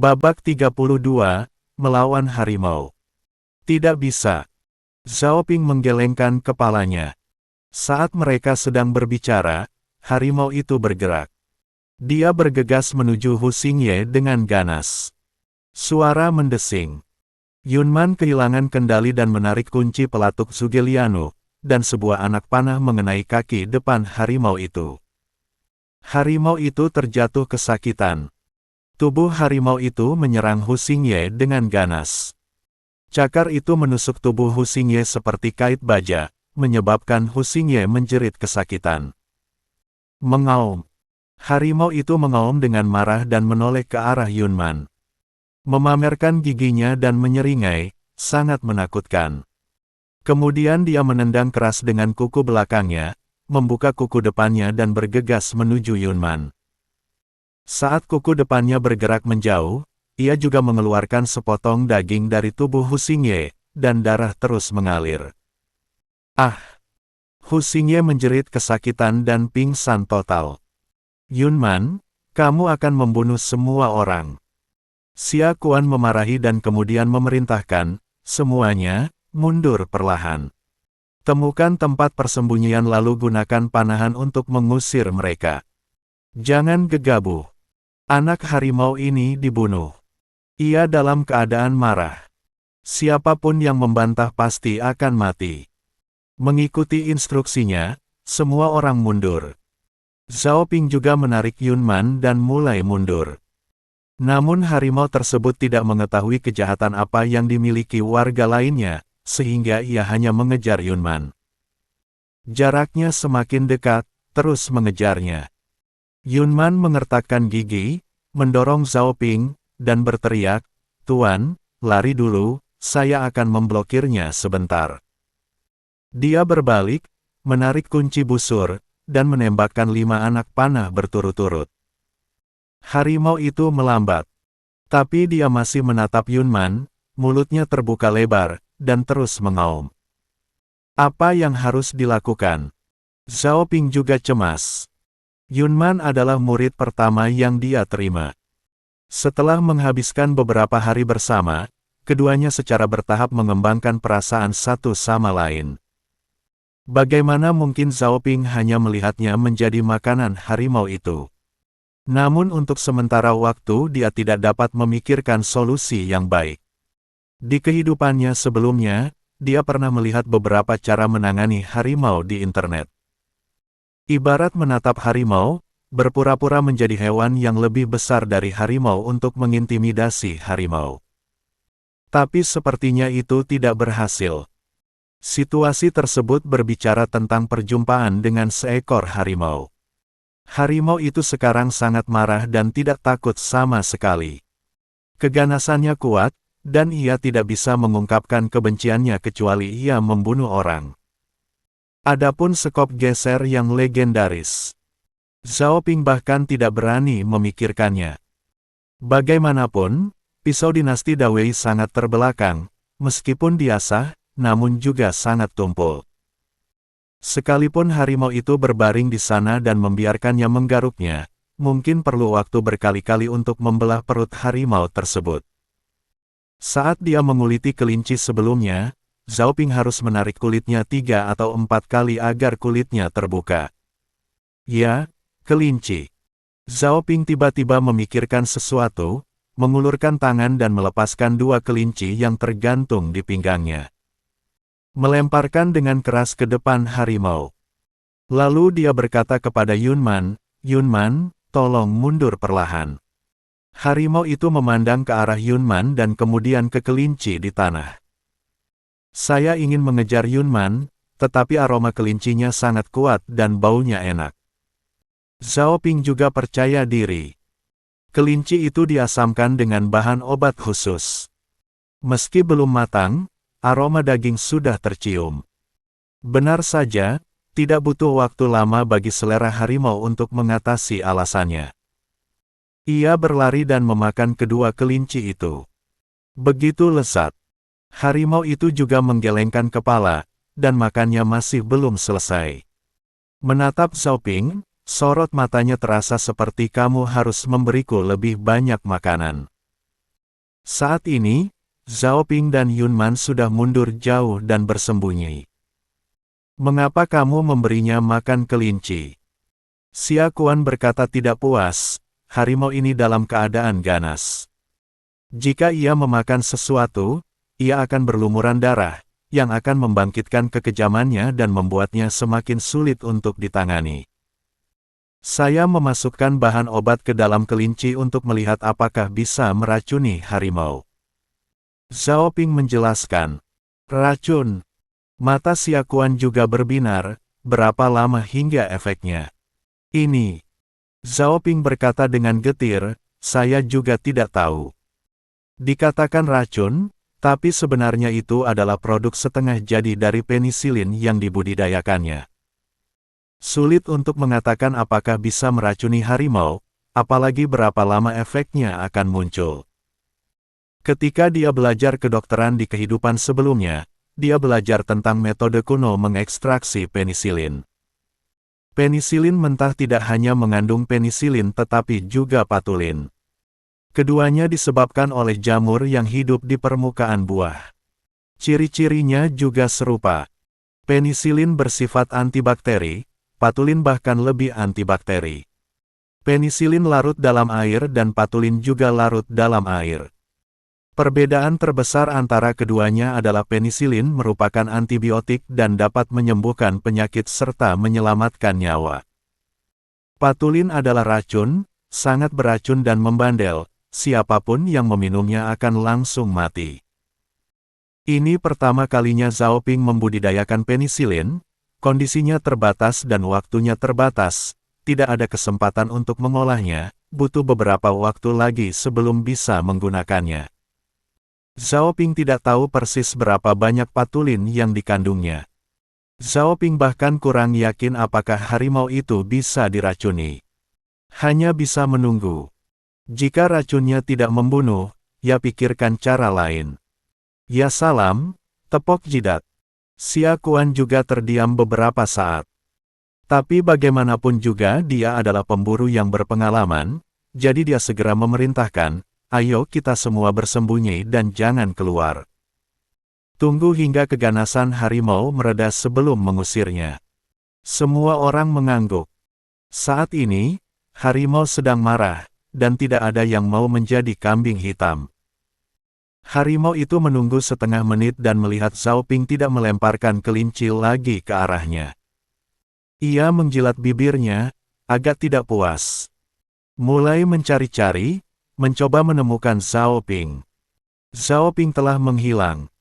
Babak 32, melawan harimau. Tidak bisa. Zhao Ping menggelengkan kepalanya. Saat mereka sedang berbicara, harimau itu bergerak. Dia bergegas menuju Hu Xingye dengan ganas. Suara mendesing. Yunman kehilangan kendali dan menarik kunci pelatuk Zhuge-Liang, dan sebuah anak panah mengenai kaki depan harimau itu. Harimau itu terjatuh kesakitan. Tubuh harimau itu menyerang Hu Xingye dengan ganas. Cakar itu menusuk tubuh Hu Xingye seperti kait baja, menyebabkan Hu Xingye menjerit kesakitan. Mengaum. Harimau itu mengaum dengan marah dan menoleh ke arah Yunman. Memamerkan giginya dan menyeringai, sangat menakutkan. Kemudian dia menendang keras dengan kuku belakangnya, membuka kuku depannya dan bergegas menuju Yunman. Saat kuku depannya bergerak menjauh, ia juga mengeluarkan sepotong daging dari tubuh Hu Xingye, dan darah terus mengalir. Ah! Hu Xingye menjerit kesakitan dan pingsan total. Yunman, kamu akan membunuh semua orang. Xia Kuan memarahi dan kemudian memerintahkan, semuanya, mundur perlahan. Temukan tempat persembunyian lalu gunakan panahan untuk mengusir mereka. Jangan gegabah. Anak harimau ini dibunuh. Ia dalam keadaan marah. Siapapun yang membantah pasti akan mati. Mengikuti instruksinya, semua orang mundur. Zhao Ping juga menarik Yunman dan mulai mundur. Namun harimau tersebut tidak mengetahui kejahatan apa yang dimiliki warga lainnya, sehingga ia hanya mengejar Yunman. Jaraknya semakin dekat, terus mengejarnya. Yunman mengertakkan gigi, mendorong Zhao Ping, dan berteriak, "Tuan, lari dulu, saya akan memblokirnya sebentar." Dia berbalik, menarik kunci busur, dan menembakkan 5 anak panah berturut-turut. Harimau itu melambat. Tapi dia masih menatap Yunman, mulutnya terbuka lebar, dan terus mengaum. Apa yang harus dilakukan? Zhao Ping juga cemas. Yunman adalah murid pertama yang dia terima. Setelah menghabiskan beberapa hari bersama, keduanya secara bertahap mengembangkan perasaan satu sama lain. Bagaimana mungkin Zhao Ping hanya melihatnya menjadi makanan harimau itu? Namun untuk sementara waktu dia tidak dapat memikirkan solusi yang baik. Di kehidupannya sebelumnya, dia pernah melihat beberapa cara menangani harimau di internet. Ibarat menatap harimau, berpura-pura menjadi hewan yang lebih besar dari harimau untuk mengintimidasi harimau. Tapi sepertinya itu tidak berhasil. Situasi tersebut berbicara tentang perjumpaan dengan seekor harimau. Harimau itu sekarang sangat marah dan tidak takut sama sekali. Keganasannya kuat, dan ia tidak bisa mengungkapkan kebenciannya kecuali ia membunuh orang. Adapun sekop geser yang legendaris. Zhao Ping bahkan tidak berani memikirkannya. Bagaimanapun, pisau dinasti Dawei sangat terbelakang, meskipun dia sah, namun juga sangat tumpul. Sekalipun harimau itu berbaring di sana dan membiarkannya menggaruknya, mungkin perlu waktu berkali-kali untuk membelah perut harimau tersebut. Saat dia menguliti kelinci sebelumnya, Zhao Ping harus menarik kulitnya 3 atau 4 kali agar kulitnya terbuka. Ya, kelinci. Zhao Ping tiba-tiba memikirkan sesuatu, mengulurkan tangan dan melepaskan 2 kelinci yang tergantung di pinggangnya. Melemparkan dengan keras ke depan harimau. Lalu dia berkata kepada Yunman, "Yunman, tolong mundur perlahan." Harimau itu memandang ke arah Yunman dan kemudian ke kelinci di tanah. Saya ingin mengejar Yunman, tetapi aroma kelincinya sangat kuat dan baunya enak. Zhao Ping juga percaya diri. Kelinci itu diasamkan dengan bahan obat khusus. Meski belum matang, aroma daging sudah tercium. Benar saja, tidak butuh waktu lama bagi selera harimau untuk mengatasi alasannya. Ia berlari dan memakan kedua kelinci itu. Begitu lezat. Harimau itu juga menggelengkan kepala, dan makannya masih belum selesai. Menatap Zhao Ping, sorot matanya terasa seperti kamu harus memberiku lebih banyak makanan. Saat ini, Zhao Ping dan Yunman sudah mundur jauh dan bersembunyi. Mengapa kamu memberinya makan kelinci? Xia Kuan berkata tidak puas, harimau ini dalam keadaan ganas. Jika ia memakan sesuatu, ia akan berlumuran darah, yang akan membangkitkan kekejamannya dan membuatnya semakin sulit untuk ditangani. Saya memasukkan bahan obat ke dalam kelinci untuk melihat apakah bisa meracuni harimau. Zhao Ping menjelaskan. Racun. Mata Xia Kuan juga berbinar, berapa lama hingga efeknya? Ini. Zhao Ping berkata dengan getir, saya juga tidak tahu. Dikatakan racun, tapi sebenarnya itu adalah produk setengah jadi dari penisilin yang dibudidayakannya. Sulit untuk mengatakan apakah bisa meracuni harimau, apalagi berapa lama efeknya akan muncul. Ketika dia belajar kedokteran di kehidupan sebelumnya, dia belajar tentang metode kuno mengekstraksi penisilin. Penisilin mentah tidak hanya mengandung penisilin tetapi juga patulin. Keduanya disebabkan oleh jamur yang hidup di permukaan buah. Ciri-cirinya juga serupa. Penisilin bersifat antibakteri, patulin bahkan lebih antibakteri. Penisilin larut dalam air dan patulin juga larut dalam air. Perbedaan terbesar antara keduanya adalah penisilin merupakan antibiotik dan dapat menyembuhkan penyakit serta menyelamatkan nyawa. Patulin adalah racun, sangat beracun dan membandel, siapapun yang meminumnya akan langsung mati. Ini pertama kalinya Zhao Ping membudidayakan penisilin, kondisinya terbatas dan waktunya terbatas, tidak ada kesempatan untuk mengolahnya, butuh beberapa waktu lagi sebelum bisa menggunakannya. Zhao Ping tidak tahu persis berapa banyak patulin yang dikandungnya. Zhao Ping bahkan kurang yakin apakah harimau itu bisa diracuni. Hanya bisa menunggu. Jika racunnya tidak membunuh, ya pikirkan cara lain. Ya salam, tepok jidat. Xia Kuan juga terdiam beberapa saat. Tapi bagaimanapun juga dia adalah pemburu yang berpengalaman, jadi dia segera memerintahkan, ayo kita semua bersembunyi dan jangan keluar. Tunggu hingga keganasan harimau mereda sebelum mengusirnya. Semua orang mengangguk. Saat ini, harimau sedang marah, dan tidak ada yang mau menjadi kambing hitam. Harimau itu menunggu setengah menit dan melihat Zhao Ping tidak melemparkan kelinci lagi ke arahnya. Ia menjilat bibirnya, agak tidak puas. Mulai mencari-cari, mencoba menemukan Zhao Ping. Zhao Ping telah menghilang.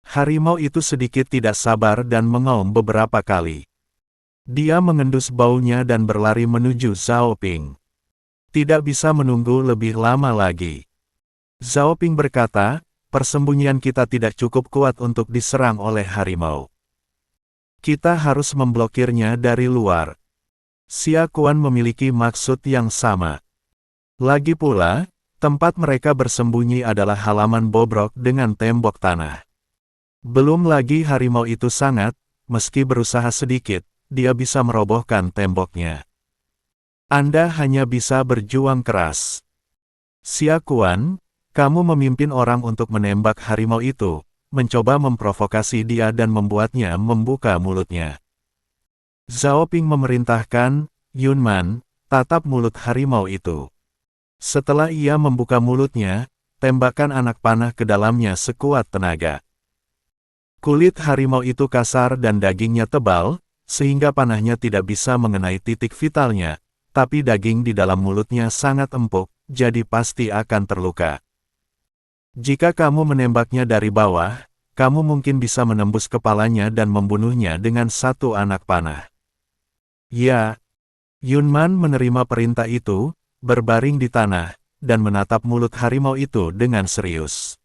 Harimau itu sedikit tidak sabar dan mengaum beberapa kali. Dia mengendus baunya dan berlari menuju Zhao Ping. Tidak bisa menunggu lebih lama lagi. Zhao Ping berkata, persembunyian kita tidak cukup kuat untuk diserang oleh harimau. Kita harus memblokirnya dari luar. Xia Kuan memiliki maksud yang sama. Lagi pula, tempat mereka bersembunyi adalah halaman bobrok dengan tembok tanah. Belum lagi harimau itu sangat, meski berusaha sedikit, dia bisa merobohkan temboknya. Anda hanya bisa berjuang keras. Xia Kuan, kamu memimpin orang untuk menembak harimau itu, mencoba memprovokasi dia dan membuatnya membuka mulutnya. Zhao Ping memerintahkan, Yunman, tatap mulut harimau itu. Setelah ia membuka mulutnya, tembakkan anak panah ke dalamnya sekuat tenaga. Kulit harimau itu kasar dan dagingnya tebal, sehingga panahnya tidak bisa mengenai titik vitalnya, tapi daging di dalam mulutnya sangat empuk, jadi pasti akan terluka. Jika kamu menembaknya dari bawah, kamu mungkin bisa menembus kepalanya dan membunuhnya dengan satu anak panah. Ya, Yunman menerima perintah itu, berbaring di tanah, dan menatap mulut harimau itu dengan serius.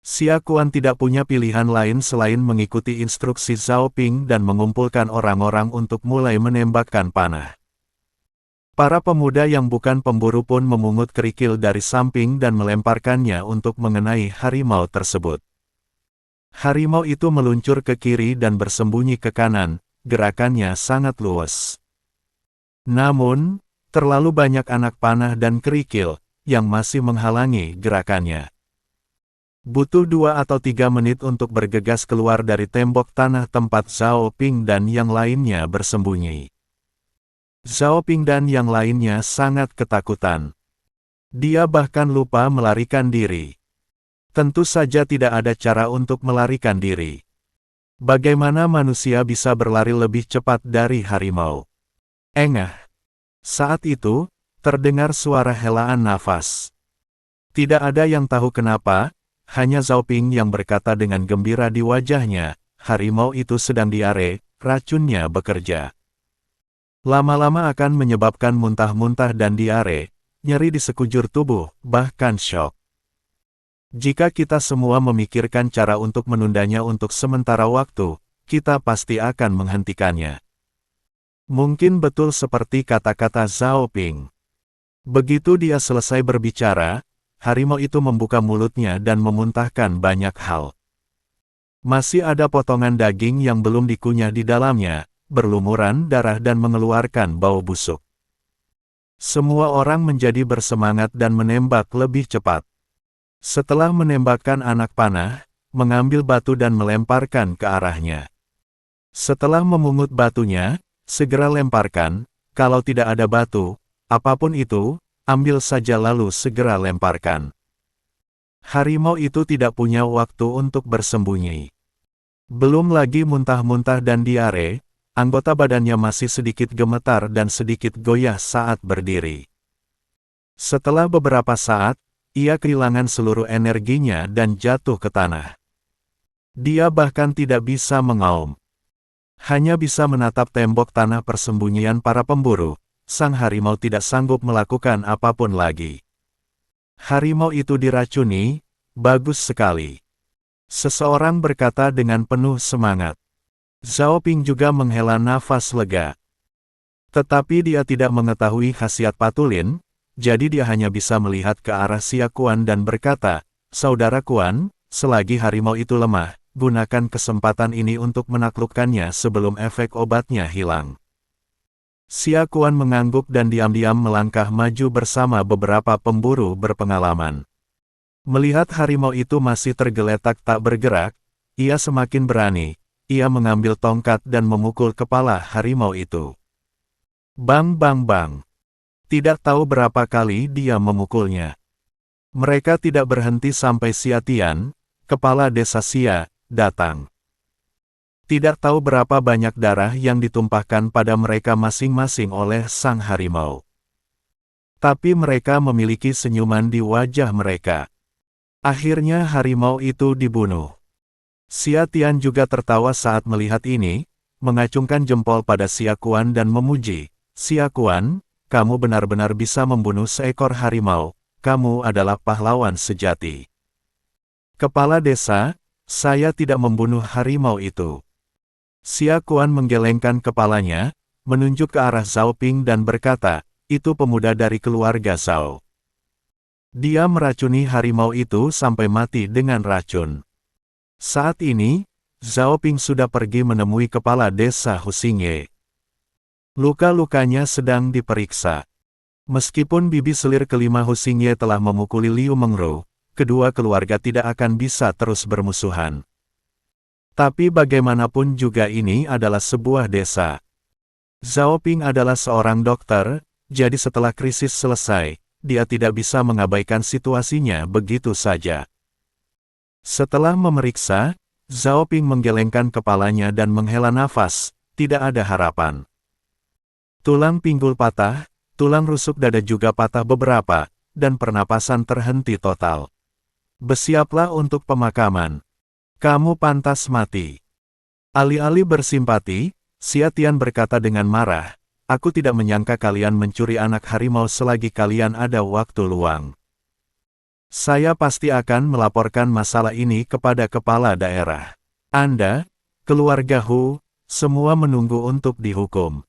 Xia Kuan tidak punya pilihan lain selain mengikuti instruksi Zhao Ping dan mengumpulkan orang-orang untuk mulai menembakkan panah. Para pemuda yang bukan pemburu pun memungut kerikil dari samping dan melemparkannya untuk mengenai harimau tersebut. Harimau itu meluncur ke kiri dan bersembunyi ke kanan, gerakannya sangat luas. Namun, terlalu banyak anak panah dan kerikil, yang masih menghalangi gerakannya. Butuh 2 atau 3 menit untuk bergegas keluar dari tembok tanah tempat Zhao Ping dan yang lainnya bersembunyi. Zhao Ping dan yang lainnya sangat ketakutan. Dia bahkan lupa melarikan diri. Tentu saja tidak ada cara untuk melarikan diri. Bagaimana manusia bisa berlari lebih cepat dari harimau? Engah. Saat itu, terdengar suara helaan nafas. Tidak ada yang tahu kenapa, hanya Zhao Ping yang berkata dengan gembira di wajahnya, harimau itu sedang diare, racunnya bekerja. Lama-lama akan menyebabkan muntah-muntah dan diare, nyeri di sekujur tubuh, bahkan syok. Jika kita semua memikirkan cara untuk menundanya untuk sementara waktu, kita pasti akan menghentikannya. Mungkin betul seperti kata-kata Zhao Ping. Begitu dia selesai berbicara, harimau itu membuka mulutnya dan memuntahkan banyak hal. Masih ada potongan daging yang belum dikunyah di dalamnya, berlumuran darah dan mengeluarkan bau busuk. Semua orang menjadi bersemangat dan menembak lebih cepat. Setelah menembakkan anak panah, mengambil batu dan melemparkan ke arahnya. Setelah memungut batunya, segera lemparkan, kalau tidak ada batu, apapun itu, ambil saja lalu segera lemparkan. Harimau itu tidak punya waktu untuk bersembunyi. Belum lagi muntah-muntah dan diare, anggota badannya masih sedikit gemetar dan sedikit goyah saat berdiri. Setelah beberapa saat, ia kehilangan seluruh energinya dan jatuh ke tanah. Dia bahkan tidak bisa mengaum. Hanya bisa menatap tembok tanah persembunyian para pemburu. Sang harimau tidak sanggup melakukan apapun lagi. Harimau itu diracuni, bagus sekali. Seseorang berkata dengan penuh semangat. Zhao Ping juga menghela nafas lega. Tetapi dia tidak mengetahui khasiat patulin, jadi dia hanya bisa melihat ke arah Xia Kuan dan berkata, "Saudara Kuan, selagi harimau itu lemah, gunakan kesempatan ini untuk menaklukkannya sebelum efek obatnya hilang." Xia Kuan mengangguk dan diam-diam melangkah maju bersama beberapa pemburu berpengalaman. Melihat harimau itu masih tergeletak tak bergerak, ia semakin berani. Ia mengambil tongkat dan memukul kepala harimau itu. Bang bang bang. Tidak tahu berapa kali dia memukulnya. Mereka tidak berhenti sampai Xia Tian, kepala desa Xia, datang. Tidak tahu berapa banyak darah yang ditumpahkan pada mereka masing-masing oleh sang harimau. Tapi mereka memiliki senyuman di wajah mereka. Akhirnya harimau itu dibunuh. Xia Tian juga tertawa saat melihat ini, mengacungkan jempol pada Xia Kuan dan memuji, "Xia Kuan, kamu benar-benar bisa membunuh seekor harimau, kamu adalah pahlawan sejati." Kepala desa, saya tidak membunuh harimau itu. Xia Kuan menggelengkan kepalanya, menunjuk ke arah Zhao Ping dan berkata, "Itu pemuda dari keluarga Zhao. Dia meracuni harimau itu sampai mati dengan racun." Saat ini, Zhao Ping sudah pergi menemui kepala desa Husingye. Luka-lukanya sedang diperiksa. Meskipun bibi selir kelima Husingye telah memukuli Liu Mengru, kedua keluarga tidak akan bisa terus bermusuhan. Tapi bagaimanapun juga ini adalah sebuah desa. Zhao Ping adalah seorang dokter, jadi setelah krisis selesai, dia tidak bisa mengabaikan situasinya begitu saja. Setelah memeriksa, Zhao Ping menggelengkan kepalanya dan menghela nafas, tidak ada harapan. Tulang pinggul patah, tulang rusuk dada juga patah beberapa, dan pernapasan terhenti total. Bersiaplah untuk pemakaman. Kamu pantas mati. Alih-alih bersimpati, Xia Tian berkata dengan marah, "Aku tidak menyangka kalian mencuri anak harimau selagi kalian ada waktu luang. Saya pasti akan melaporkan masalah ini kepada kepala daerah. Anda, keluarga Hu, semua menunggu untuk dihukum."